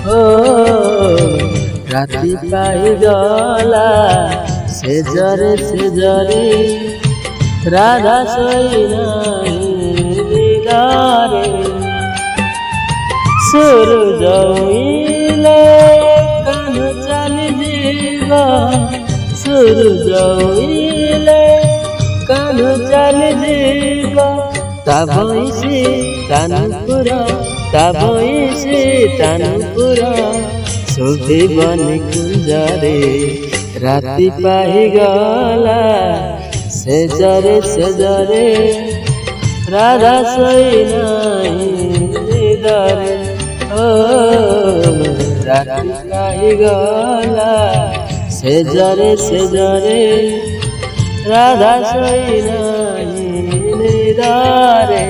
ও রাতি পাইগলা সেজরে সেজরে রাধা শোই দিদারে সূরজ উইলে কান চালি দিবা সূরজ উইলে কান চালি দিবা তাবইছে তানপুরা তাবইছে তানপুরা শোভিবন কুঞ্জরে রাতি পাইগলা সেজরে সেজরে রাধা শোই দিদারে ও রাতি পাইগলা সেজরে সেজরে রাধা শোই দিদারে।